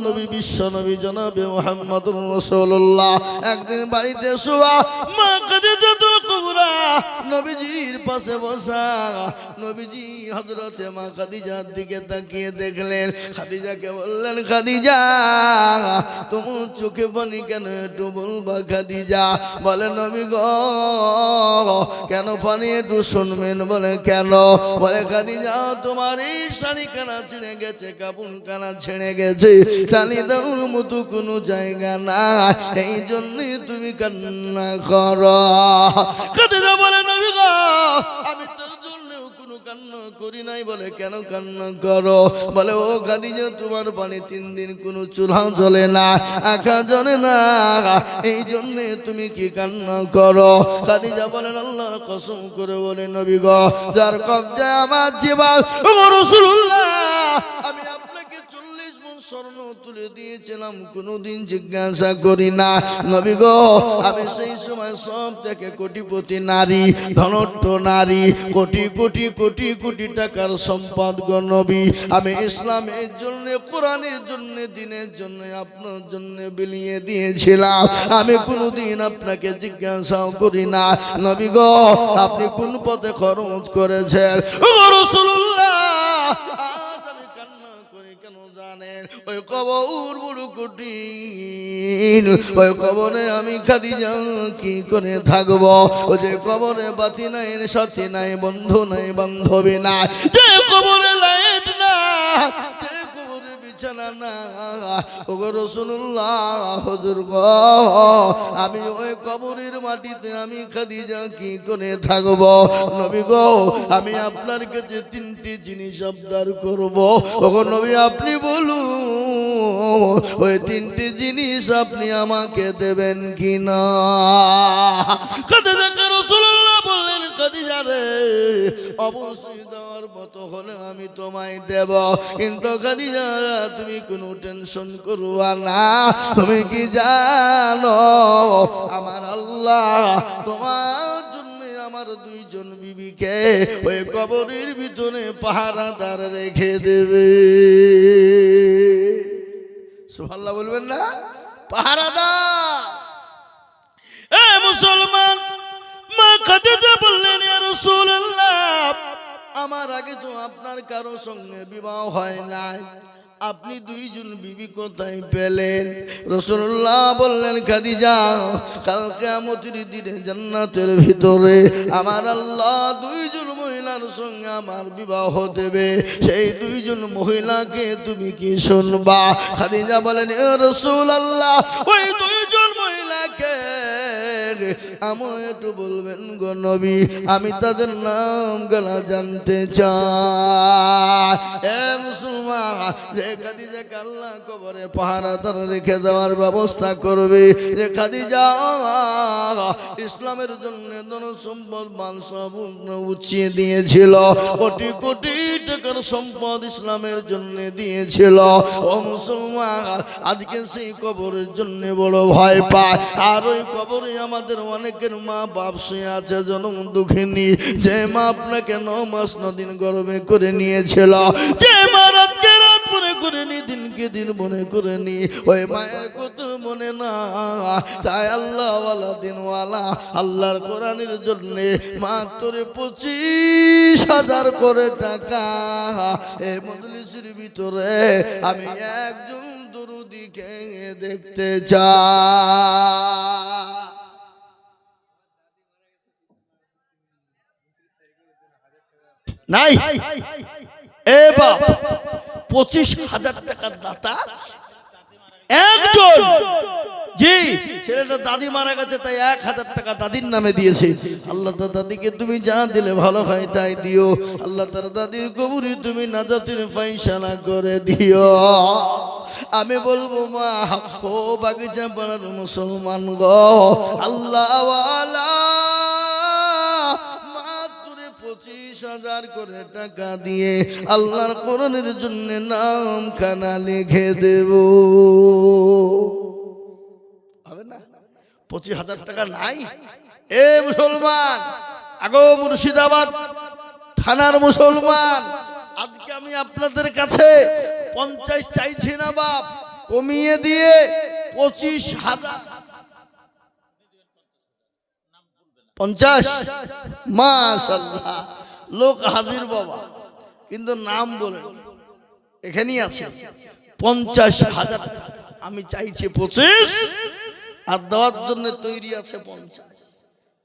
নবী বিশ্ব নবী জনাবে মুহাম্মদুর রাসূলুল্লাহ একদিন বাড়িতে শোয়া মা খাদিজাতুল কুবরা নবীজির পাশে বসা। নবীজি হযরতে মা খাদিজার দিকে তাকিয়ে দেখলেন, খাদিজাকে বললেন, খাদিজা তোমার চোখে পানি কেন, একটু বলবা খাদিজা? বলে নবী গো কেন পানি, একটু শুনবেন? বলে কেন? বলে খাদিজা তোমার এই শাড়ি কানা ছিঁড়ে গেছে, কাপড় কানা ছিঁড়ে গেছে, তালি দেওয়ার মতো কোনো জায়গা না, এই জন্যই তুমি কান্না করো। খাদিজা বলে নবী গো আমি তোর জন্য কোনো কান্না করি নাই। বলে কেন কান্না করো? বলে ও খাদিজা তোমার পানি 3 দিন কোনো চুলাও জ্বলে না, আঁকা জ্বলে না, এই জন্যে তুমি কি কান্না করো? খাদিজা বলেন আল্লাহর কসম করে বলে নবী গো যার কবজায় আমার জীবন ও রাসূলুল্লাহ আমি আপনাকে 40 মণ স্বর্ণ তুলে দিয়েছিলাম, কোনোদিন জিজ্ঞাসা করি না। নবী গো আমি সেই সময় সব থেকে কোটিপতি নারী, ধনট্ট নারী, কোটি কোটি কোটি কোটি টাকার সম্পদ গো নবী আমি ইসলামের জন্য, কোরআনের জন্য, দ্বীনের জন্য, আপনার জন্য বিলিয়ে দিয়েছিলাম। আমি কোনোদিন আপনাকে জিজ্ঞাসাও করি না নবী গো আপনি কোন পথে খরচ করেছেন ও রাসূলুল্লাহ। আজ আমি কান্না করি কেন জানেন? ওই কবর বড় কঠিন, ওই কবরে আমি খাদিজা কি করে থাকবো? ওই যে কবরে বাতি নাই, সাথী নাই, বন্ধু নাই, বান্ধবী নাই, যে কবরে লাইট না, যে কবরে বিছানা না, ও রাসূলুল্লাহ হুজুর গো আমি ওই কবরের মাটিতে আমি খাদিজা কি করে থাকবো? নবী গো আমি আপনার কাছে 3টি জিনিস আবদার করব। ওগো নবী আপনি বলুন ওই 3টি জিনিস আপনি আমাকে দেবেন কিনা? খাদিজা রাসূলুল্লাহ বললেন, খাদিজা রে অবশ্যই দেওয়ার মতো হলে আমি তোমায় দেব, কিন্তু খাদিজা তুমি কোনো টেনশন করো না। তুমি কি জানো আমার আল্লাহ তোমার জন্য আমার 2 জন বিবিকে ওই কবরের ভিতরে পাহারাদার রেখে দেবে। সুবহানাল্লাহ বলবেন না? পাহারাদার। এ মুসলমান, মা খাদিজা বললেন ইয়া রাসূলুল্লাহ আমার আগে তো আপনার কারো সঙ্গে বিবাহ হয় নাই, আপনি 2 জন বিবি কোথায় পেলেন? রাসূলুল্লাহ বললেন খাদিজা কাল কিয়ামতের দিনে জান্নাতের ভিতরে আমার আল্লাহ 2 জন মহিলার সঙ্গে আমার বিবাহ দেবে, সেই 2 জন মহিলাকে তুমি কি শুনবা? খাদিজা বলেন ইয়া রাসূলুল্লাহ ওই 2 জন মহিলাকে আমায় একটু বলবেন গো নবী, আমি তাদের নাম গলা জানতে চাই। এ মুসলমান যে খাদিজাকে আল্লাহ কবরে পাহারাদার রেখে দেওয়ার ব্যবস্থা করবে, যে খাদিজা ইসলামের জন্য ধন সম্পদ মান সব উঠিয়ে দিয়েছিল, কোটি কোটি টাকার সম্পদ ইসলামের জন্য দিয়েছিল, ও মুসলমান আজকে সেই কবরের জন্য বড় ভয় পায়। আর ওই কবরে আমাদের অনেকের মা বাপ শুয়ে আছে জনম দুঃখিনী, যে মা আপনাকে 9 মাস 9 দিন গর্ভে করে নিয়েছিল, যে মা রাতকে রাত মনে করে নি, দিনকে দিন মনে করে নি, ওই মায়ের কত মনে না। তাই আল্লাহওয়ালা দিনওয়ালা আল্লাহর কোরআনের জন্য মাত্র 25,000 করে টাকা এই মজলিসের ভিতরে আমি একজন দরুদীকে দেখতে চাই। নাই এ বাপ 25,000 টাকার দাতা একজন। জি ছেলেটা দাদি মারা গেছে তাই 1,000 টাকা দাদির নামে দিয়েছে। আল্লাহ তার দাদিকে তুমি যা দিলে ভালো হয় তাই দিও। আল্লাহ তার দাদির কবরে তুমি নাজাতের ফায়সালা করে দিও। আমি বলবো মা ও বাগিচা পাড়ার মুসলমান গো, আল্লাহ ওয়ালা 25,000 করে টাকা দিয়ে আল্লাহর কোরআনের জন্য নাম খানা লিখে দেব। হবে না? 25,000 টাকা নাই? এ মুসলমান, আগো মুর্শিদাবাদ থানার মুসলমান, আজকে আমি আপনাদের কাছে 50 চাইছি না বাপ, কমিয়ে দিয়ে 25,000 50 মাশাআল্লাহ লোক হাজির বাবা, কিন্তু নাম বলেন এখানেই আছে 50,000 টাকা। আমি চাইছি 25 আর দেওয়ার জন্য তৈরি আছে 50।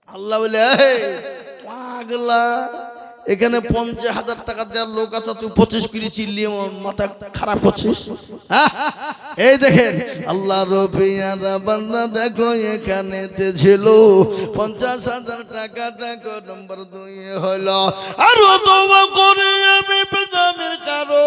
আল্লাহ বলে পাগলা, এখানে 50,000 টাকা দেওয়ার লোক আছে, তুই 25 করে চিল্লিয়ে মাথা খারাপ করছিস? এই দেখেন আল্লাহ রবিয়ারা বান্দা দেখো এখানেতে ছিল 50,000 টাকা, দেখো নম্বর 2 হলো আরো দোয়া করে আমি বেদামের কারো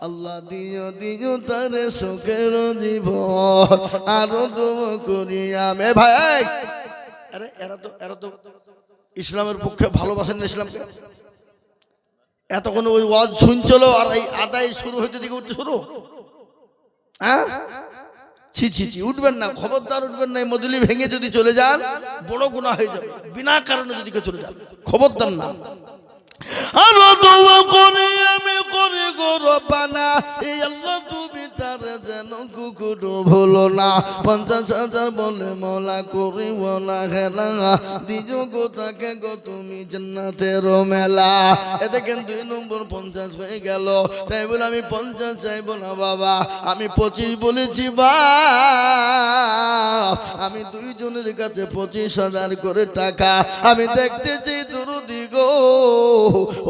আল্লাহ দিও তারে সুখের জীবন, আরো দোয়া করি আমি। ভাই আরে এরা তো ইসলামের পক্ষে ভালোবাসেন না ইসলামকে, এতক্ষণ ওই ওয়াজ শুনছিল আর এই আদায় শুরু হইতে দিকে উঠতে শুরু। হ্যাঁ ছি ছি ছি, উঠবেন না, খবরদার উঠবেন না। এই মজলি ভেঙে যদি চলে যান বড় গুনাহ হয়ে যাবে, বিনা কারণে যদি কেউ চলে যান খবরদার না। আরো দোয়া করে আমি করে গো রব্বানা, এই আল্লাহ তুমি তার যেন কুকুর ভুলো না। 50,000 বলে মওলা করিব না খেলা, দিও গো তাকে গো তুমি জান্নাতের মেলা। এতে কিন্তু 2 নম্বর 50 হয়ে গেল। তাই বলে আমি 50 চাইবো না বাবা, আমি 25 বলেছি বা আমি 2 জনের কাছে 25,000 করে টাকা আমি দেখতেছি। দরুদি গো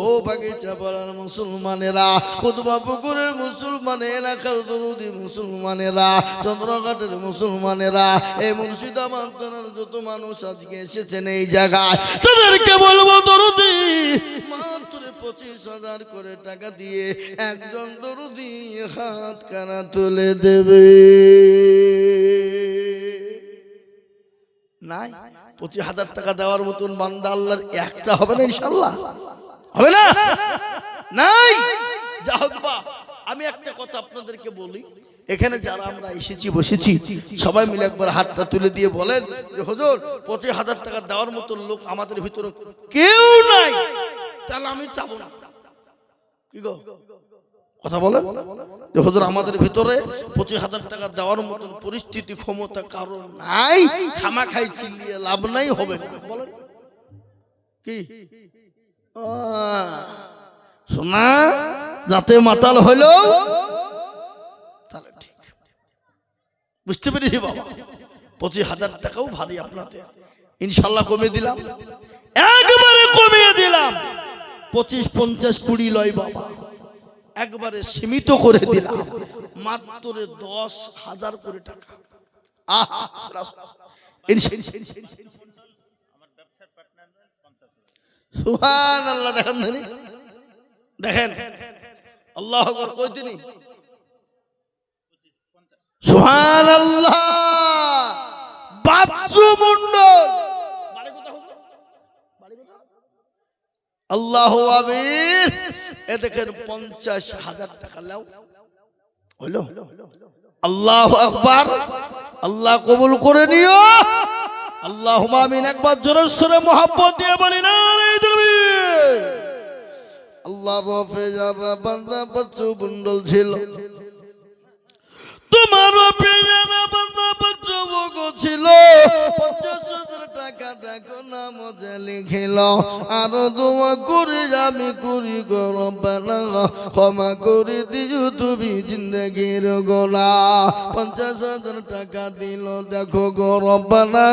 ও বাগিচা পাড়ার মুসলমানেরা, কুতুবা পুকুরের মুসলমান, এলাকার দরুদি মুসলমানেরা, চন্দ্রঘাটের মুসলমানেরা, এই মুর্শিদাবাদ থানার যত মানুষ আজকে এসেছেন এই জায়গায়, তাদেরকে বলবো দরুদি মাত্র 25,000 করে টাকা দিয়ে একজন দরুদি হাত কানা তুলে দেবে। নাই 25,000 টাকা দেওয়ার মতন বান্দা আল্লাহর একটা হবে না ইনশাআল্লাহ, হবে না? নাই। যা হোক বা, আমি একটা কথা আপনাদেরকে বলি, এখানে যারা আমরা এসেছি বসেছি সবাই মিলে একবার হাতটা তুলে দিয়ে বলেন যে হুজুর 25,000 টাকা দেওয়ার মতো লোক আমাদের ভিতরে কেউ নাই, তাহলে আমি চাবো না। কি গো কথা বলেন যে হুজুর আমাদের ভিতরে 25,000 টাকা দেওয়ার মতন পরিস্থিতি ক্ষমতা কারণ নাই, খামাখাই চিল্লিয়ে লাভ নাই, হবে না। বলেন কি শোনা যাতে মাতাল হইলো তাহলে ঠিক। বুঝতে পেরেছি বাবা, 25,000 টাকাও ভারী আপনাদের, ইনশাল্লাহ কমিয়ে দিলাম, একবারে কমিয়ে দিলাম। 25, 50, 20 লয় বাবা, একবারে সীমিত করে দিলাম মাত্র 10,000 করে টাকা। সুবহানাল্লাহ। দেখেন আল্লাহু আকবার কই তিনি, সুবহানাল্লাহ। বাচ্চু মন্ডল বাড়ি কোথা হলো, বাড়ি কোথা, আল্লাহু আকবার। এ দেখেন 50,000 টাকা লাও হলো। আল্লাহু আকবার, আল্লাহ কবুল করে নিও। আল্লাহুম্মা আমিন। একবার জোরে সোরে মোহাব্বত দিয়ে বলি না রে তুমি। আল্লাহ রফে যারা বান্দা বাচ্চু মন্ডল ছিল, তোমার যারা বান্দা বাচ্চু বগো ছিল, 50,000 টাকা দেখো না মজা লিখিল। আরো দোয়া করে আমি করি গো রব্বানা, ক্ষমা করে দিও তুমি জিন্দেগির গুনাহ। 50,000 টাকা দিল দেখো গো রব্বানা,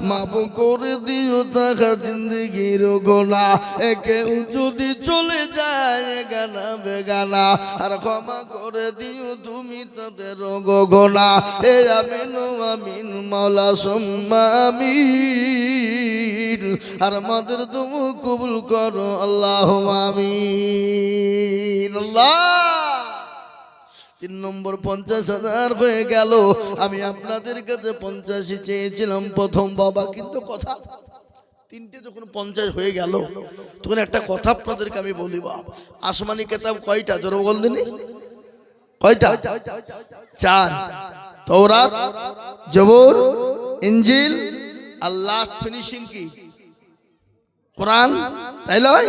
মাফ করে দিও টাকা জিন্দেগির গুনাহ। কেউ যদি চলে যায় গানা বেগানা, আর ক্ষমা করে দিও তুমি তাদের গোনা। এ আমিন আমিন মাওলা সুম্মা আমিন। আর আমাদের তুমি কবুল করো আল্লাহুম্মা আমিন। আল্লাহ 3 নম্বর 50,000 হয়ে গেল। আমি আপনাদের কাছে 50 চেয়েছিলাম প্রথম বাবা, কিন্তু কথা 3টে যখন 50 হয়ে গেল তখন একটা কথা আপনাদেরকে আমি বলি বাপ, আসমানি কিতাব কয়টা জোরে বলদিন, কয়টা? 4। তওরাত, জবুর, ইনজিল, আল্লাহ ফিনিশিং কি কোরআন, তাই নয়?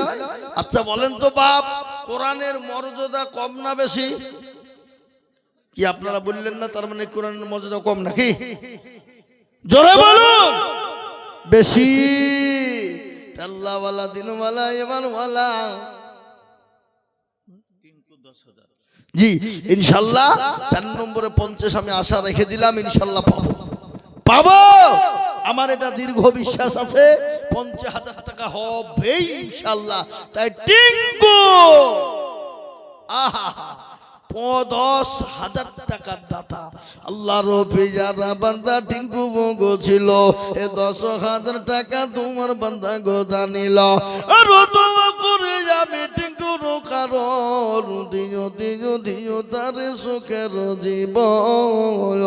আচ্ছা বলেন তো বাপ, কোরআনের মর্যাদা কম না বেশি? কি আপনারা বললেন না? তার মানে কোরআনের মর্যাদা কম নাকি? জোরে বলুন। বেশি। আল্লাহওয়ালা, দিনওয়ালা, ইমানওয়ালা। জি ইনশাল্লাহ 4 নম্বরে 50 আমি আশা রেখে দিলাম, ইনশাল্লাহ পাবো, পাবো। আমার এটা দীর্ঘ বিশ্বাস আছে 50,000 টাকা হবে ইনশাল্লাহ। তাই টিঙ্কু, আহা 10,000 টাকার দাতা আল্লাহর পেয়ারা বান্দা টিঙ্কু গো ছিল। এ 10,000 টাকা তোমার বান্দা গোদা নিল। আর দোয়া করে যাবে টিঙ্কুর কারণ দিও দিও দিও তার সুখের জীবন।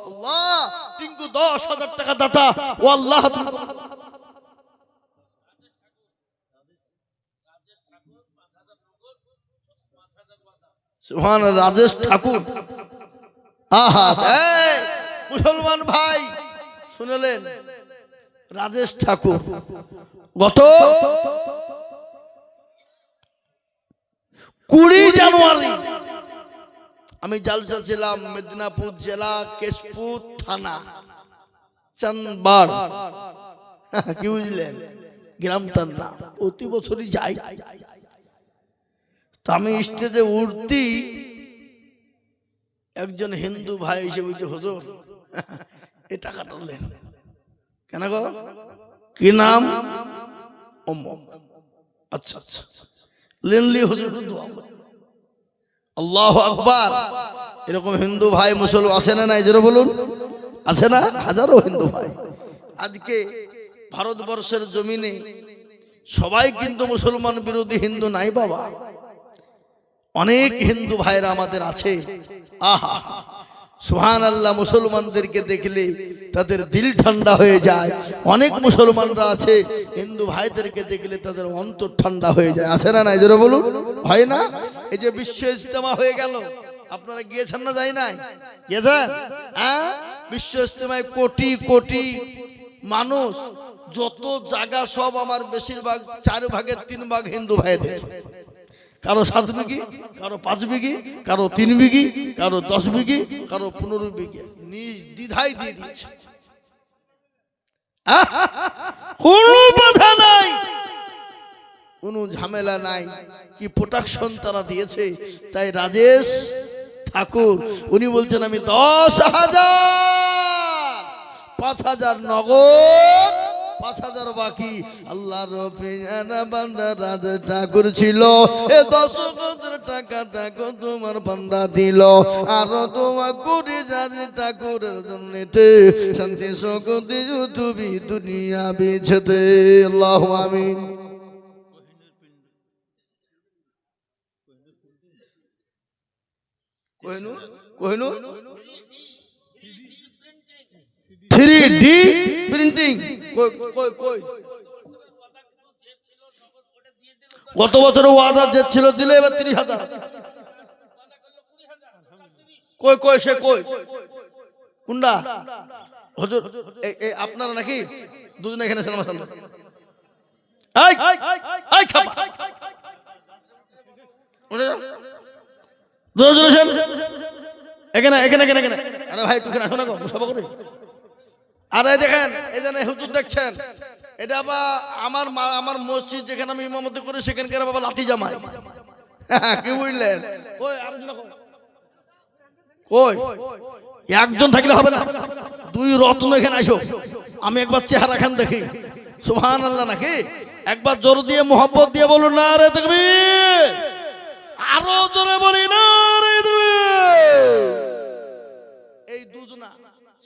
আল্লাহ, টিঙ্কু 10,000 টাকা দাতা। ও আল্লাহ, সুবহান রাজেশ ঠাকুর। আহা, মুসলমান ভাই শুনলেন? রাজেশ ঠাকুর গত 20 জানুয়ারি আমি জালসা ছিলাম, মেদিনীপুর জেলা, কেশপুর থানা, চানবার। কি বুঝলেন? গ্রামটার নাম। প্রতি বছরই যাই। আমি স্টেজে উঠতি, একজন হিন্দু ভাই এসে বলছে, হুজুর এই টাকাটা নেন। কেন গো? কি নাম? আচ্ছা আচ্ছা, লেনলি হুজুর, দোয়া করো। আল্লাহু আকবার। এরকম হিন্দু ভাই মুসলমান আছে না নাই? জোরে বলুন। আছে না? হাজারো হিন্দু ভাই। আজকে ভারতবর্ষের জমিনে সবাই কিন্তু মুসলমান বিরোধী হিন্দু নাই বাবা। অনেক হিন্দু ভাইরা আমাদের আছে। আহা, সুবহানাল্লাহ। মুসলমানদেরকে দেখলে তাদের দিল ঠান্ডা হয়ে যায়। অনেক মুসলমানরা আছে, হিন্দু ভাইদেরকে দেখলে তাদের অন্তর ঠান্ডা হয়ে যায়। আছে না নাই? জোরে বলুন। হয় না? এই যে বিশ্ব ইজতেমা হয়ে গেল, আপনারা গিয়েছেন না? যাই নাই? গিয়েছেন? হ্যাঁ, বিশ্ব ইজতেমায় কোটি কোটি মানুষ, যত জায়গা সব আমার বেশিরভাগ 4 ভাগের 3 ভাগ হিন্দু ভাইদের। কারো 7 বিঘি, কারো 5 বিঘি, কারো 3 বিঘি, কারো 10 বিঘি, কারো 15 বিঘি, নিজ দ্বিধায় দিয়ে দিয়েছে। কোনো বাধা নাই, কোনো ঝামেলা নাই। কি প্রোটেকশন তারা দিয়েছে। তাই রাজেশ ঠাকুর উনি বলছেন, আমি 10,000, 5,000 নগদ, 5,000 বাকি। আল্লাহর পেয়ারা বান্দা রাজেশ ঠাকুর ছিল। এ 10,000 টাকা দেখো তোমার বান্দা দিল। আর তোমার করে রাজেশ ঠাকুরের জন্যতে শান্তি শক্তি তুমি দুনিয়া বেছেতে। আল্লাহু আমিন। Kohinoor, Kohinoor 3D printing. গত বছর ওয়াদা যে ছিল দিলে, এবার 30,000। কই কই সে কই? কুন্ডা হুজুর? এই আপনারা নাকি দুজনে এখানে ছিলাম সামনে? এই এই খাপা ওরে দুজনে ছিলেন এখানে এখানে এখানে এখানে। আরে ভাই তুই আসো না গো, মুসাফা করে। আরে দেখেন, এই যে হুজুর দেখছেন, এটা বা আমার মসজিদ যেখানে আমি ইমামতি করি সেখানকার বাবা লাঠি জামাই। কি বুঝলেন? কই আরেকজন কই? একজন থাকলে হবে না, 2 রত্ন এখানে আসো। আমি একবার চেহারা খান দেখি। সুবহানাল্লাহ নাকি? একবার জোর দিয়ে মোহাব্বত দিয়ে বলুন না রে তাকবীর। আরো জোরে বলি না রে তাকবীর। এই দুজনা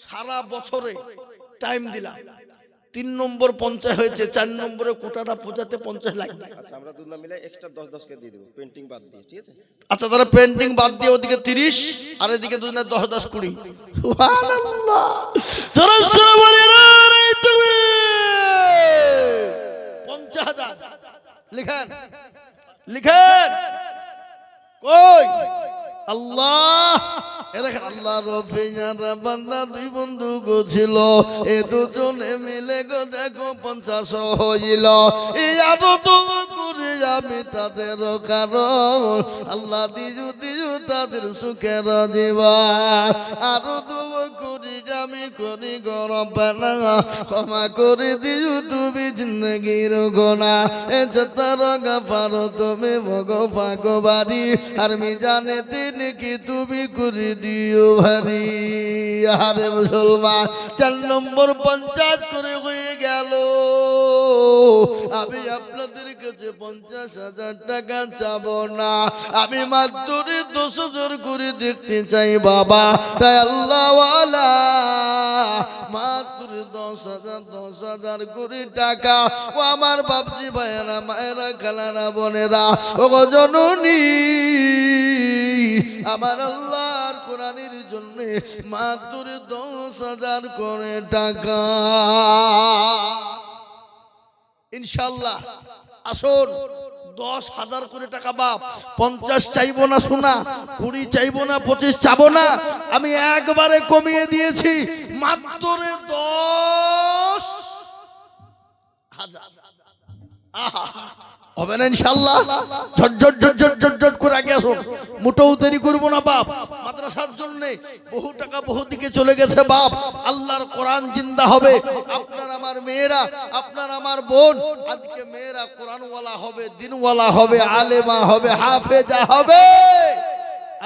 সারা বছরে টাইম দিলাম। 3 নম্বর 50 হয়েছে, 4 নম্বরে কোটাটা পৌঁছাতে 50 লাগবে। আচ্ছা, আমরা দুজনে মিলে এক্সট্রা 10-10 কে দিয়ে দেব, পেইন্টিং বাদ দিয়ে, ঠিক আছে? আচ্ছা, তাহলে পেইন্টিং বাদ দিয়ে ওদিকে 30 আর এদিকে দুজনে 10-10 20। সুবহানাল্লাহ। জোরে জোরে বলি না রে তাকবীর। 50,000 লিখেন লিখেন। কই আল্লাহ দেখেন আল্লাহ রফিজারা বান্দা দুই বন্ধু গো ছিল এ দুজনে মিলে গো দেখো 50 হইল এই আরো তো করে আমি তাদের কারণ আল্লাহ দিজু দিজু তাদের সুখের জীবন আরো তো করি আমি করি গরম পানা ক্ষমা করে দিজু তুমি জিন্দগির গোনা এ তার গাফারো তুমি ভগো ফাগো বাড়ি আর মি জানে তিনি কি তুমি করে দিও ভারি আরে মুসলমান 4 নম্বর 50 করে হয়ে গেল আমি আপনাদের কাছে 50,000 টাকা চাবো না আমি মাত্র 10,000 করে দেখতে চাই বাবা তাই আল্লাহ ওয়ালা মাত্র 10,000 করে টাকা ও আমার বাপজি ভাইয়েরা মায়েরা খালারা বোনেরা ও জননী আমার আল্লাহর কোরআনের জন্য মাত্র 10,000 করে টাকা ইনশাআল্লাহ আসুন 10,000 করে টাকা বাপ 50 চাইবো না শোনা 20 চাইবো না 25 চাবো না আমি একবারে কমিয়ে দিয়েছি মাত্র 10,000 হবে না ইনশাআল্লাহ ঝটঝট ঝটঝট ঝটঝট করে আগে আসুন মোটেও দেরি করবো না বাপ মাদ্রাসার জন্য বহু টাকা বহু দিকে চলে গেছে বাপ আল্লাহর কোরআন জিন্দা হবে আপনার আমার মেয়েরা আপনার আমার বোন আজকে মেয়েরা কোরআনওয়ালা হবে দিনওয়ালা হবে আলেমা হবে হাফেজা হবে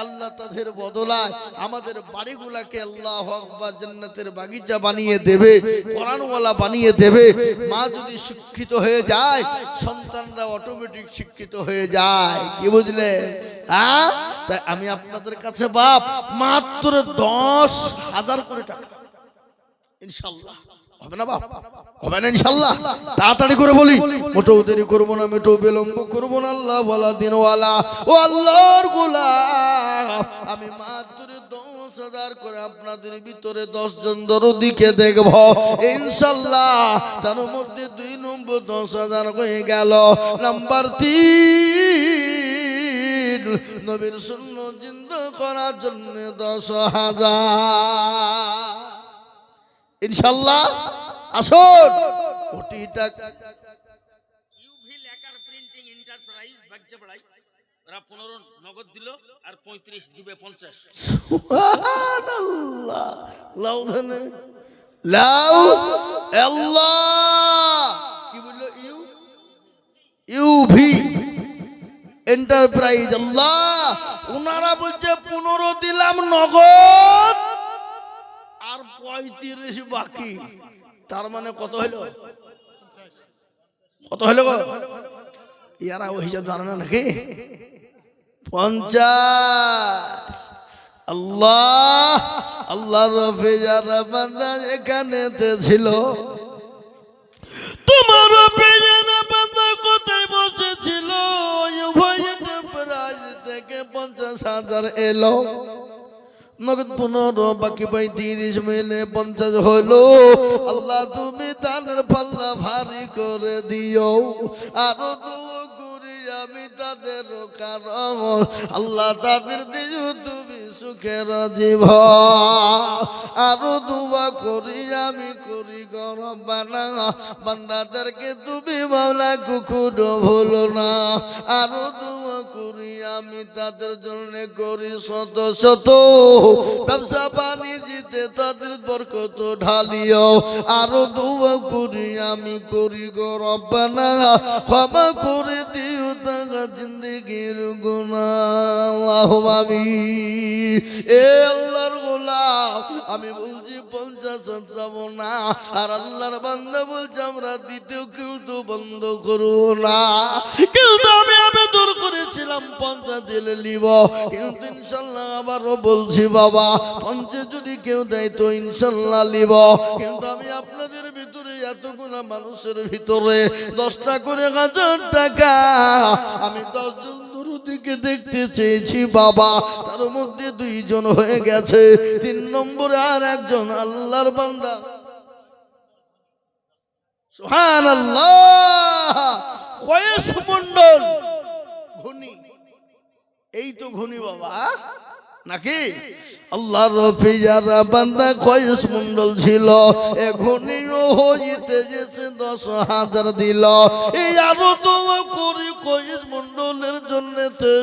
আল্লাহ তাদের বদলায় আমাদের বাড়িগুলাকে আল্লাহু আকবার জান্নাতের বাগিচা বানিয়ে দেবে কোরআনওয়ালা বানিয়ে দেবে মা যদি শিক্ষিত হয়ে যায় সন্তানরা অটোমেটিক শিক্ষিত হয়ে যায় কি বুঝলে হ্যাঁ তাই আমি আপনাদের কাছে বাপ মাত্র 10,000 করে টাকা ইনশাআল্লাহ হবে না বাপ হবে না ইনশাআল্লাহ তাড়াতাড়ি করে বলি মোটেও দেরি করব না মোটেও বিলম্ব করব না আল্লাহ ওয়ালা দিনওয়ালা ও আল্লাহর গোলাম আমি মাত্র 10,000 করে আপনাদের ভিতরে 10 জন দরদিকে দেখব ইনশাআল্লাহ তার মধ্যে 2 নম্বর 10,000 হয়ে গেল নাম্বার 3 নবীর সুন্নাত জিন্দা করার জন্য 10,000 ইনশাআল্লাহ আসুন কোটি টাকা ইউভি লেকার প্রিন্টিং এন্টারপ্রাইজ বাগজাবড়াই ওরা 15 নগদ দিল আর 35 দিবে 50 সুবহানাল্লাহ লাউ ধানে লাউ আল্লাহ কি বললো ইউভি এন্টারপ্রাইজ আল্লাহ ওনারা বলছে 15 দিলাম নগদ আর 35 বাকি তার মানে কত হলো কত হলো গো ইয়ারা ওই হিসাব জানে না নাকি 50 আল্লাহ আল্লাহ রফিজারা বান্দা এখানেতে ছিল তোমার রফিজারা বান্দা কোথায় বসেছিল উভয় এন্টারপ্রাইজ থেকে 50,000 এলো নগদ 15 বাকি 35 মিলে 50 হলো আল্লাহ তুমি তাদের পাল্লা ভারী করে দিও আরো দোয়া করি আমি তাদের কারণ আল্লাহ তাদের দিও তুমি সুখের জীবন আরো দোয়া করি আমি করি গরম বানা বান্দাদেরকে তুমি মাওলা কুকুর ভুলো না আরো দোয়া করি আমি তাদের জন্য করি শত শত ব্যবসা বাণিজ্যে তাদের বরকত ঢালিও আরো দোয়া করি আমি করি গো রব্বানা ক্ষমা করে দিও তারা জিন্দেগির গুনাহ আল্লাহুম্মা আমিন এ আল্লাহর গোলাম আমি বলছি 50 চাবো না আর আল্লাহর বান্দা বলছে আমরা দ্বিতীয় কেউ তো বন্ধ করবো না কিন্তু আমি আবেদন করেছিলাম 50 দিলে নিব কিন্তু ইনশাআল্লাহ আবারও বলছি বাবা 50 যদি কেউ দেয় তো ইনশাআল্লাহ নিব কিন্তু আমি আপনাদের ভিতরে এতগুলো মানুষের ভিতরে 10টা করে 1000 টাকা আমি 10 জন দুরুদিকে দেখতে চেয়েছি বাবা তার মধ্যে 2 জন হয়ে গেছে 3 নম্বরে আর একজন আল্লাহর বান্দা সুবহানাল্লাহ কয়েস মণ্ডল ঘনি এই তো ঘনি বাবা নাকি? আল্লাহর পিয়ারা বান্দা কয়েস মন্ডল ছিল, এখনই হইতে যেছে 10,000 দিল। এই আরো দোয়া করি কয়েস মন্ডলের জন্যতে,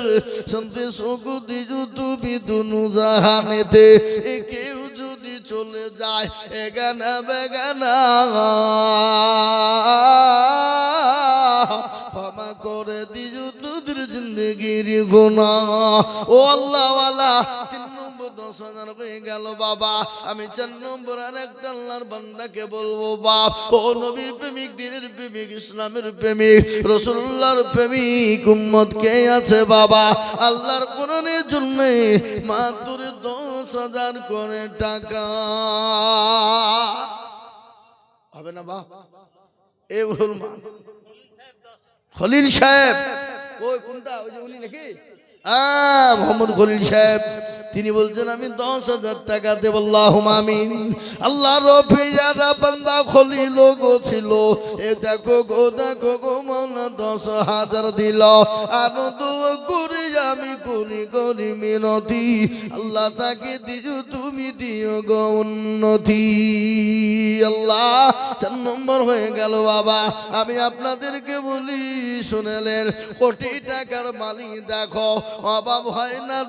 শান্তি সুখ দিজু তুমি দুনু জাহানেতে। এ কেউ যদি চলে যায় এগানা বেগানা, ক্ষমা করে দিজু তোদের জিন্দগির গুনাহ। ও আল্লাহওয়ালা, 3 নম্বর 10,000 হয়ে গেল বাবা। আমি 4 নম্বর আর একটা আল্লাহর বান্দাকে বলবো, বাপ ও নবীর প্রেমিক, দিনের প্রেমিক, ইসলামের প্রেমিক, রাসূলুল্লাহর প্রেমিক উম্মত কে আছে বাবা? আল্লাহর কোরআনের জন্য মাত্র 10,000 করে টাকা হবে না বাপ? এই মুসলমান খলিল সাহেব, ওই কোনটা, ওই যে উনি নাকি? মোহাম্মদ খলিল সাহেব, তিনি বলছেন আমি 10,000 টাকা দেব। আল্লাহুম্মা আমিন। আল্লাহর পিয়ারা বান্দা খলিল গো ছিল, এ দেখো গো মাওলা 10,000 দিল। আর দোয়া করি আমি করি মিনতি, আল্লাহ তাকে দিও তুমি দিও গো উন্নতি। আল্লাহ 4 নম্বর হয়ে গেল বাবা। আমি আপনাদেরকে বলি শুনেলেন, কোটি টাকার মালিক দেখো অভাব হয় না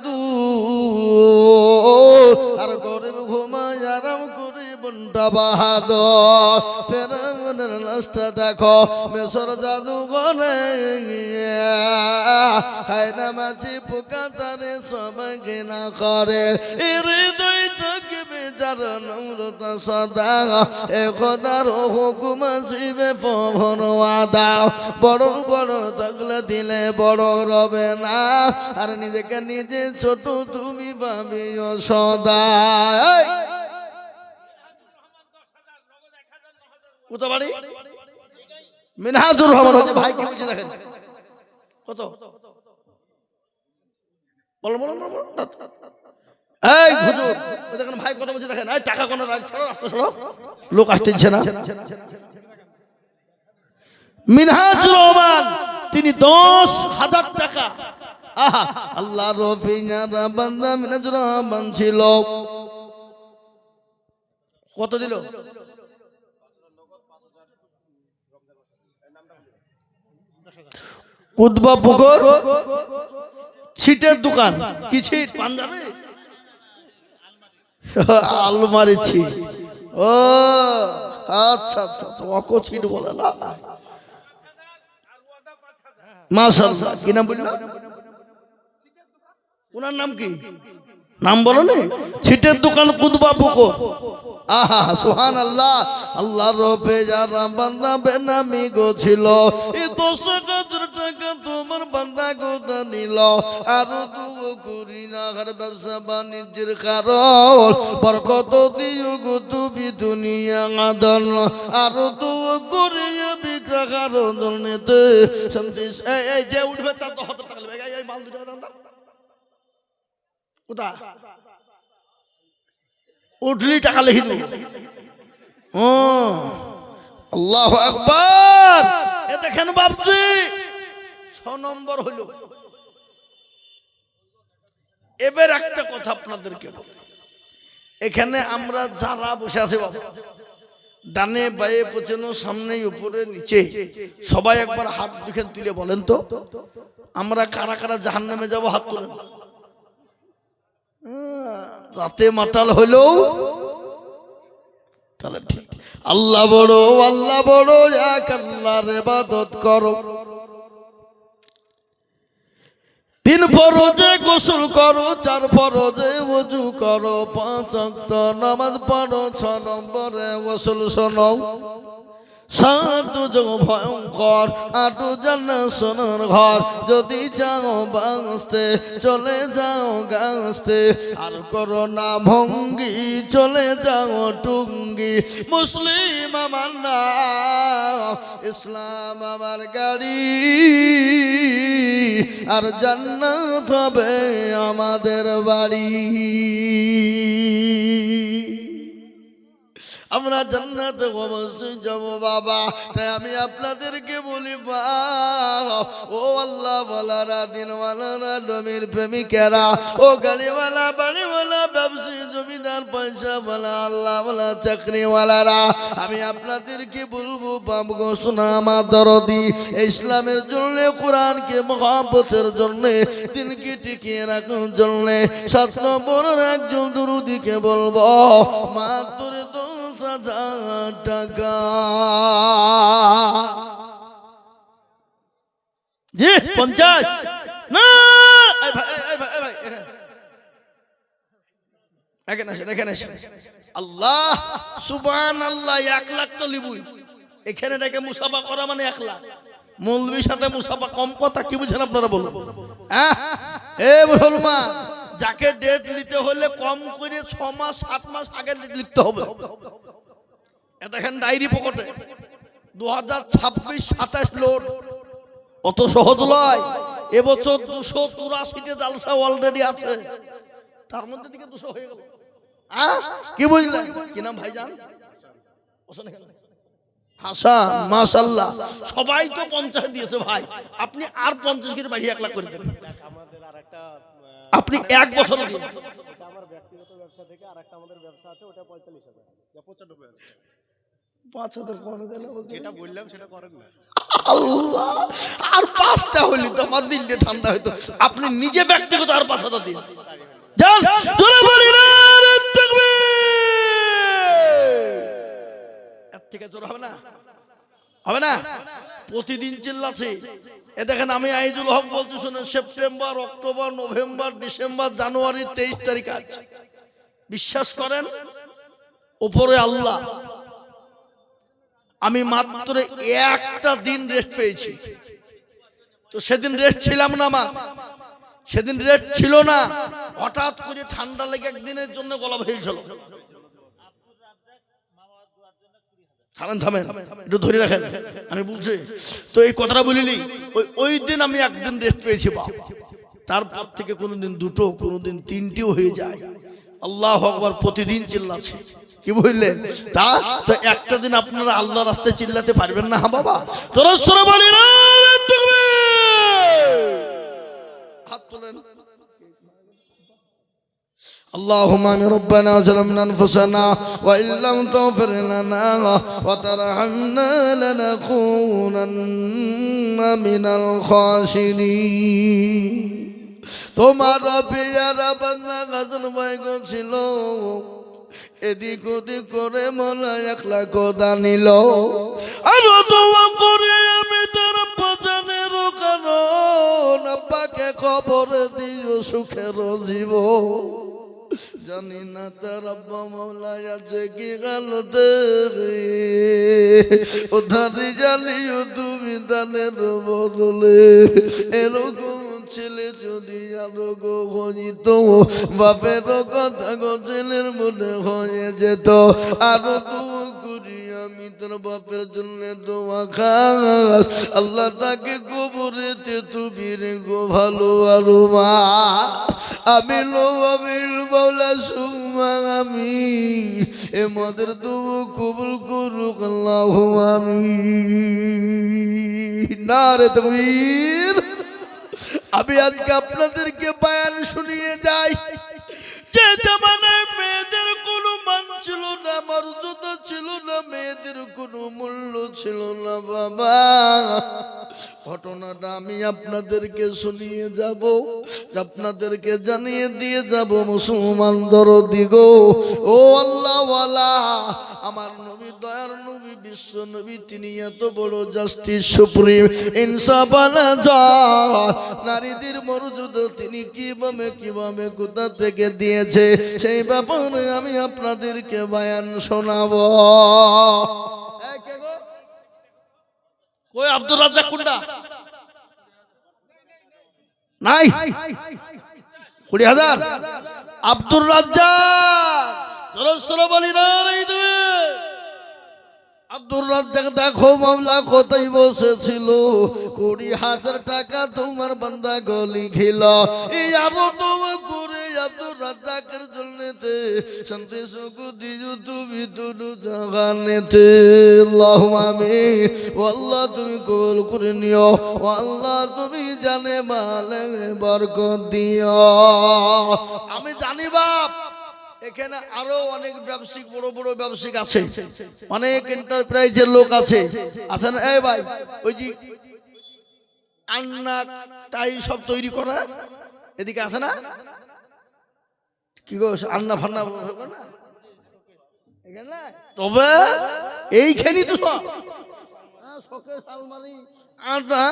আর গরিব ঘুমায় আরাম করে বন্টা বাহাদুর। ফেরাউনের লাশটা দেখো মেসর জাদুঘরে, খায় না মাছি পোকা তারে সবাই ঘৃণা করে। হৃদয় থাকবে যার নম্রতা সদা, এ খোদার হুকুম আসিবে পবন ওয়াদা। বড় থাকলে দিলে বড় রবে না, আর নিজেকে নিজে ছোট তুমি ভাবিও সদা। কোথায় বাড়ি? মিনহাজুর রহমান। হচ্ছে ভাই কি বলছে দেখেন, কত বলো বলো বলো। এই হুজুর, ওই দেখেন ভাই কত বলছে দেখেন। এই টাকা কোন রাস্তা সরো, লোক আসতেছে না। মিনহাজুর রহমান তিনি 10,000 টাকা। আহা, আল্লাহ রফিয়ারা বান্দা মিনহাজুর রহমান ছিল। কত দিল? কুতবা পুকুর ছিটের দোকান। কি ছিট? পাঞ্জাবি আলমারি ছিট। ও আচ্ছা আচ্ছা, অকো ছিট বলে না। মাশাআল্লাহ। কি নাম বললো? ওনার নাম কি? নাম বলো নি? ছিটের দোকান কুতবা পুকুর। আহা সুবহানাল্লাহ। আল্লাহর রবে যারা বান্দা বেনামি গো ছিল, এই 10,000 টাকা তোমার বান্দা গো নিল। আর দুও করি না আর ব্যবসা বাণিজ্যের কারণ, বরকত দিও গো তুমি দুনিয়া আদন। আর দুও করি বিক্রা কারণ জন্যতে শান্তি। এই যে উঠবে তার 10,000 টাকা নেবে। এই মাল দুটো দাও না। কোথা উঠলি টাকা লিখে দিল। আল্লাহু আকবার। এ দেখেন বাবজি 6 নম্বর হইল। এবার একটা কথা আপনাদেরকে বলি, এখানে আমরা যারা বসে আছি বাবা, ডানে বায়ে পেছনে সামনে উপরে নিচে, সবাই একবার হাত দুখান তুলে বলেন তো, আমরা কারা কারা জাহান্নামে যাব? হাত তুলেন। রাতে মাতাল হইলেও তাহলে ঠিক। আল্লাহ বড়, আল্লাহ বড়, এক আল্লাহর ইবাদত করো। 3 ফরজে গোসল করো, 4 ফরজে ওযু করো, 5 ওয়াক্ত নামাজ পড়ো, 6 নম্বরে গোসল শোনো। 7 যোগ ভয়ঙ্কর, 8 জান্নাত সোনার ঘর। যদি যাও বাঁচতে চলে যাও গাছতে, আর করো না ভঙ্গি চলে যাও টুঙ্গি। মুসলিম আমার নাম, ইসলাম আমার গাড়ি, আর জান্নাত হবে আমাদের বাড়ি। আমরা জান্নাতে অবশ্যই যাব বাবা। তাই আমি আপনাদেরকে বলি ও আল্লাহ ওয়ালারা, দিনওয়ালারা, নবীর প্রেমিকেরা, ও গাড়িওয়ালা, বাড়িওয়ালা, ব্যবসায়ী, জমিদার, পয়সাওয়ালা, আল্লাহওয়ালা, চাকরিওয়ালারা, আমি আপনাদেরকে বলবো বাবগো শোনা আমার দরদি, ইসলামের জন্য, কোরআনকে মহব্বতের জন্য, দিনকে টিকিয়ে রাখার জন্য 7 নম্বরের একজন দুরুদিকে বলবো মাত্র 10,000 টাকা। জি 50 না, এই ভাই, এই ভাই, এই ভাই, এখানে আসেন। আল্লাহ সুবহানাল্লাহ, 1 লাখ তো লিবুই। এখানে ডেকে মুসাফা করা মানে 1 লাখ। মৌলবীর সাথে মুসাফা কম কথা, কি বুঝেন আপনারা বলুন? হ্যাঁ, এ মুসলমান, যাকে ডেট নিতে হলে কম করে 6 মাস 7 মাস আগে লিখতে হবে। দেখেন ডায়েরি পকেটে 2026-27 লোড, অত সহজ নয়। এবছর 284টে জালসা অলরেডি আছে, তার মধ্যে থেকে 200 হয়ে গেল। কি বুঝলেন? কি নাম ভাইজান? হাসান, মাশাআল্লাহ। সবাই তো 50 দিয়েছে ভাই, আপনি আর 50 করে বাড়িয়ে 1 লাখ করে দেন। আপনি 1 বছর দিন। এটা আমার ব্যক্তিগত ব্যবসা থেকে আরেকটা আমাদের ব্যবসা আছে, ওটা 45,000 या 95,000। 5,000 কোন গেল? যেটা বললাম সেটা করেন না। আল্লাহ, আর 5টা হইলে তো আমার দিলটা ঠান্ডা হইতো। আপনি নিজে ব্যক্তিগত আর 5,000 দিন। যান, জোরে বলি না তাকবীর। এর থেকে জোরে হবে না? হবে না? প্রতিদিন চিল্লাছে। এ দেখেন, আমি আইজুল হক বলছি শুনেন, সেপ্টেম্বর, অক্টোবর, নভেম্বর, ডিসেম্বর, জানুয়ারি 23 তারিখ আজ। বিশ্বাস করেন, উপরে আল্লাহ, আমি মাত্র 1টা দিন রেস্ট পেয়েছি। তো সেদিন রেস্ট ছিলাম না, আমার সেদিন রেস্ট ছিল না। হঠাৎ করে ঠান্ডা লেগে একদিনের জন্য গলা ভেঙেছিল। থামেন, একটু ধরে রাখেন, আমি বলছি তো এই কথাটা বলিনি। ওই দিন আমি একদিন রেস্ট পেয়েছি বাপ। তারপর থেকে কোনোদিন 2টো, কোনোদিন 3টিও হয়ে যায়। আল্লাহু আকবার, প্রতিদিন চিল্লাছে। কি বললেন? তা তো একটা দিন আপনারা আল্লাহ রাস্তায় চিল্লাতে পারবেন না? হ্যাঁ বাবা, তোরা সরে বলি না তাকবীর। হাত তোলেন। اللهم ربنا ظلمنا انفسنا وان لم تغفر لنا وترحمنا لنكونن من الخاسرين। তোমার প্রিয়রা বান্দা গাজন ভাই ছিল, এদিক ওদিক করে মোলা 1 লাখ দানিল। আর দোয়া করে আমি তার বাজানের কারণ আব্বাকে খবর দিও সুখের জীব। জানি না তার আব্বা মৌলা আছে কি গালতে, ও ধারি জানিও তুমি দানের বদলে। এরকম ছেলে যদি আরো গো হইত, বাপের কথা গো ছেলের মনে হয়ে যেত। আরো দোয়া করি আমি তোর বাপের জন্য দোয়া খাস, আল্লাহ তাকে কবরেতে তুমি রে গো ভালো আরো মা। আমি আমিল মাওলা সুম্মা আমিন। এ মদের দোয়া কবুল করুক আল্লাহুম্মা আমিন। নারে তাকবীর। আমি আজকে আপনাদেরকে বয়ান শুনিয়ে যাই, যে জামানায় মেয়েদের কোনো মান ছিল না, মর্যাদা ছিল না, মেয়েদের কোনো মূল্য ছিল না বাবা। ঘটনাটা আমি আপনাদেরকে শুনিয়ে যাব, আপনাদেরকে জানিয়ে দিয়ে যাব। মুসলমান দরদি গো, ও আল্লাহওয়ালা, আমার নবী, দয়ার নবী, বিশ্ব নবী, তিনি এত বড় জাস্টিস সুপ্রিম ইনসাফওয়ালা জাত। নারীদের মর্যাদা তিনি কিভাবে কোথা থেকে দিয়েছে, সেই ব্যাপারে আমি আপনাদেরকে বয়ান শোনাবো। কই আব্দুর রাজ্জাক কোনটা? নাই 20,000 আব্দুর রাজ্জাক। বলি না রে, আব্দুর রাজ্জাক দেখো মাওলা কোথায় বসেছিল, 20,000 টাকা তোমার বান্দা গলি খিল। এই আরো তোমার করে আব্দুর রাজ্জাকের জন্যতে শান্তি সুখ দিও তুমি দুনু জাহানেতে। আল্লাহুম্মা আমিন। ও আল্লাহ তুমি কবুল করে নিও, ও আল্লাহ তুমি জানে মালে বরকত দিও। আমি জানি বাপ এখানে আরো অনেক ব্যবসায়িক বড় বড় ব্যবসায়িক আছে, অনেক এন্টারপ্রাইজের লোক আছে আছেন। এই ভাই ওই যে আন্না টাই সব তৈরি করা এদিকে আছে না, কি গো আন্না ফান্না না এখানে, তবে এইখানেই তো সব শোকেস আলমারি আন্না।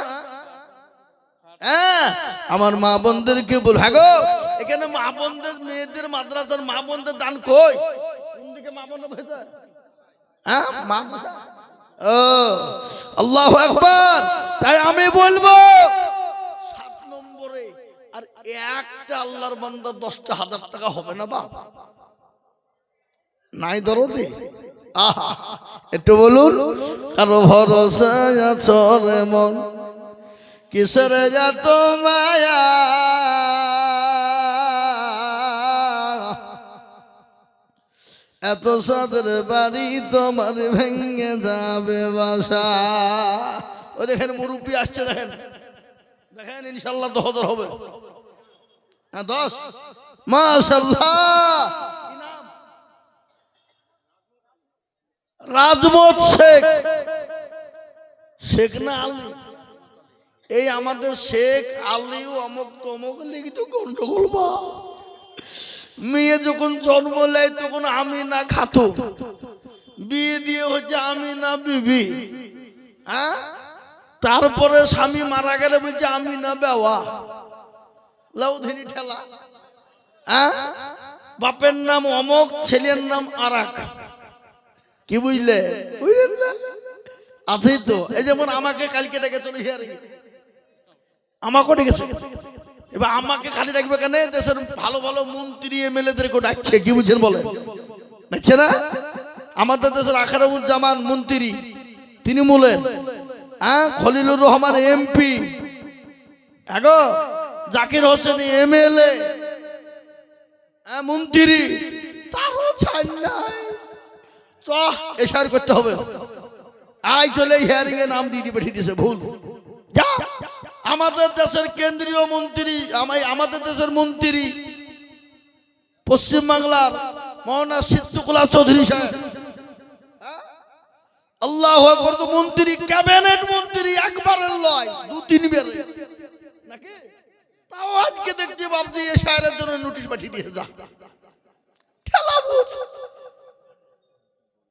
হ্যাঁ আমার মা বোনদেরকে বল, হ্যাঁ গো এখানে মা বোনদের মেয়েদের মাদ্রাসার মা বোনদের দান কই, কোন দিকে মা বোনরা ভেতর? হ্যাঁ মাদ্রাসা। ও আল্লাহু আকবার। তাই আমি বলবো 7 নম্বরে আর একটা আল্লাহর বান্দা 10,000 টাকা হবে না বাপ, নাই দরদি। আহা একটু বলুন, কারো ভরসা আছো রে মন, কিসের যত মায়া, এত সাদের বাড়ি তোমার ভেঙে যাবে বাসা। ও দেখেন মুরব্বী আসছে, দেখেন দেখেন ইনশাল্লাহ 10,000 হবে। হ্যাঁ 10 মাশাআল্লাহ। রাজমত শেখ, শেখ না আলী, এই আমাদের শেখ আলীও অমুক তমুক লিখিত গন্ডগোল। বা মেয়ে যখন জন্ম নেয় তখন আমিনা খাতুন, বিয়ে দিয়ে হচ্ছে আমিনা বিবি। হ্যাঁ তারপরে স্বামী মারা গেলে বলছে আমিনা বেওয়া, লাউধিনী ঠেলা। হ্যাঁ বাপের নাম অমুক, ছেলের নাম আরাক। কি বুঝলে? বুঝলেন না? আছেই তো। এই যেমন আমাকে কালকে ডেকে চলে হিয়ারে, আমাকেও ডেকেছে। এবার আমাকে খালি রাখবে কেন? দেশের ভালো ভালো মন্ত্রী এমএলএদেরকে ডাকছে, কি বুঝছেন বলে দেখছে না? আমাদের দেশের আখেরুজ্জামান মন্ত্রী তৃণমূলের, হ্যাঁ খলিলুর রহমান এমপি, আগো জাকির হোসেন এমএলএ, হ্যাঁ মন্ত্রী, তারও ছাড় নাই। চ এশার করতে হবে, আই চলে হিয়ারিং এ নাম দিয়ে পাঠিয়ে দিয়েছে, ভুল যা। আমাদের দেশের কেন্দ্রীয় মন্ত্রী, আমাদের দেশের মন্ত্রী পশ্চিমবাংলার মৌলানা সিদ্দিকুল্লাহ চৌধুরী সাহেব, আল্লাহু আকবার, তো মন্ত্রী, ক্যাবিনেট মন্ত্রী, একবারের লয় 2-3 বারে নাকি। তাও আজকে দেখছি বাবজি এই শায়ের জন্য নোটিশ পাঠিয়ে দিয়ে যা খেলা বুঝ।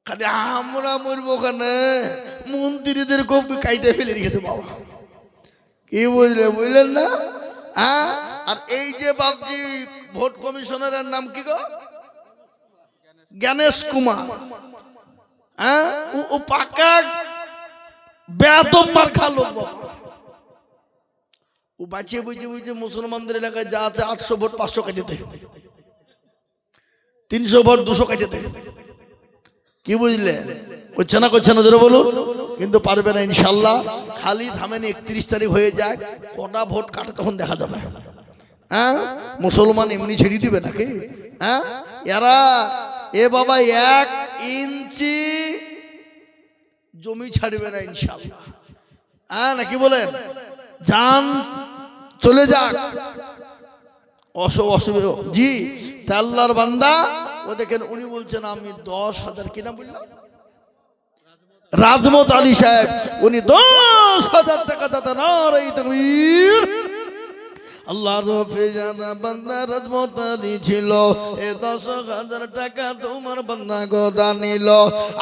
খালি আমরা মরবো ওখানে, মন্ত্রীদের খুব কাইতে ফেলে রেখেছে বাবা। কি বুঝলেন না? হ্যাঁ আর এই যে বাবজি ভোট কমিশনারের নাম কি গো? জ্ঞানেশ কুমার। হ্যাঁ ও পাকা বেয়াদব মার খালো বাবা। ও বাঁচিয়ে বুঝে মুসলমানদের এলাকায় যা আছে 800 ভোট 500 কেটে দেয়, 300 ভোট 200 কেটে দেয়। কি বুঝলেন? করছে না জোরে বলুন। কিন্তু পারবে না ইনশাল্লাহ। খালি থামেন 31 তারিখ হয়ে যায়, কটা ভোট কাটে তখন দেখা যাবে। হ্যাঁ মুসলমান এমনি ছেড়ে দিবে নাকি? হ্যাঁ এরা এ বাবা 1 ইঞ্চি জমি ছাড়বে না ইনশাল্লাহ। হ্যাঁ নাকি বলেন? জান চলে যাক অসুবিধা জি। তা আল্লাহর বান্দা ও দেখেন উনি বলছেন আমি 10,000, কি নাম বললাম? রাজমত আলী সাহেব, উনি 10,000 টাকা দাতা। নারে তাকবীর। আল্লাহর রফে জানা বান্দা রাজমত আলী ছিল, এ 10,000 টাকা তোমার বান্দা গোদা নিল।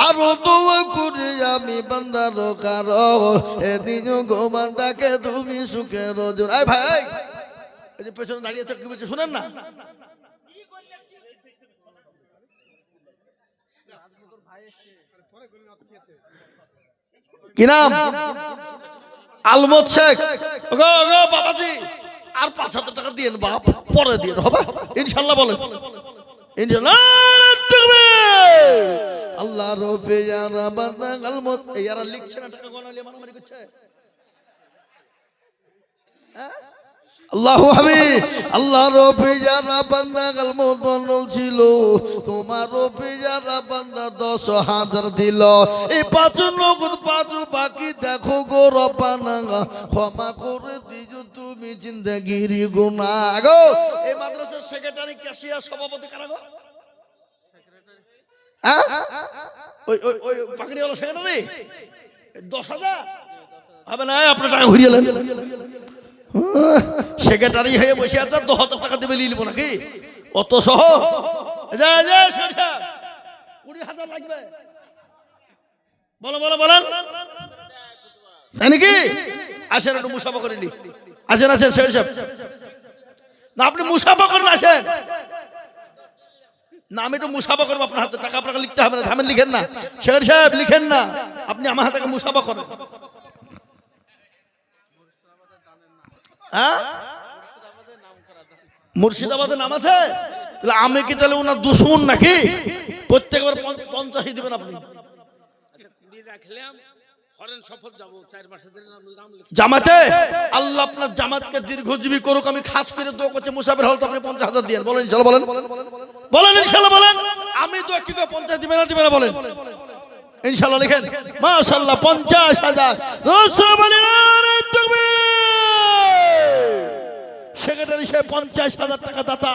আর দোয়া করে আমি বান্দার কারো এদিন গো বান্দাকে তুমি সুখে রোজ। এই ভাই এই যে পেছনে দাঁড়িয়ে আছে, কি বলছে শুনেন না? কি নাম? আলমত শেখ। বাবাজি আর 5,000 টাকা দিয়ে বাপ, পরে দিয়ে হবে ইনশাল্লাহ। বলেন ইনশাল্লাহ। আল্লাহ রফে যারা বান্দা গালমত এরা লিখছে না টাকা গনালি মারামারি করছে আল্লাহু হামিদ আল্লাহ রফে যারা বান্দা গালমত বন্ধ ছিল তোমার রফে যারা বান্দা 10,000 দিল এই 5 নগদ 5 বাকি দেখো গো রব্বানা ক্ষমা করে দিও তুমি জিন্দেগির গুনাহ গো এই মাদ্রাসার সেক্রেটারি ক্যাশিয়ার সভাপতি কারা গো হ্যাঁ ওই ওই ওই পাকড়িওয়ালা সেক্রেটারি 10,000 হবে না আপনার টাকা ঘুরিয়ে নেন সেক্রেটারি হয়ে বসে আছে 10,000 টাকা দেবে নিয়ে নিব নাকি অত সহ 20,000 লাগবে বলো বলো বলেন তাই নাকি আসেন একটু মুসাফা করে নি আসেন আসেন শেখ সাহেব না আপনি মুসাফা করেন আসেন না আমি একটু মুসাফা করবো আপনার হাতে টাকা আপনাকে লিখতে হবে না ধামেন লিখেন না শেখ সাহেব লিখেন না আপনি আমার হাতে মুসাফা করেন হ্যাঁ মুর্শিদাবাদের নাম আছে তাহলে আমি কি তাহলে ওনার দুশমন নাকি প্রত্যেকবার 50 দিবেন আপনি আচ্ছা 20 রাখলাম ফরেন সফর যাব 4 মাসের জন্য নাম লিখে জামাতে আল্লাহ আপনার জামাতকে দীর্ঘজীবী করুক আমি খাস করে দোয়া করছি মুসাফির হল তো আপনি 50,000 দিয়েন বলেন ইনশাআল্লাহ বলেন বলেন ইনশাআল্লাহ বলেন আমি দোয়া কি করে 50 দিবেন না বলেন ইনশাআল্লাহ লিখেন মাশাআল্লাহ 50,000 রাসূল বলেন তাকবীর সেক্রেটারি সাহেব 50,000 টাকা দাতা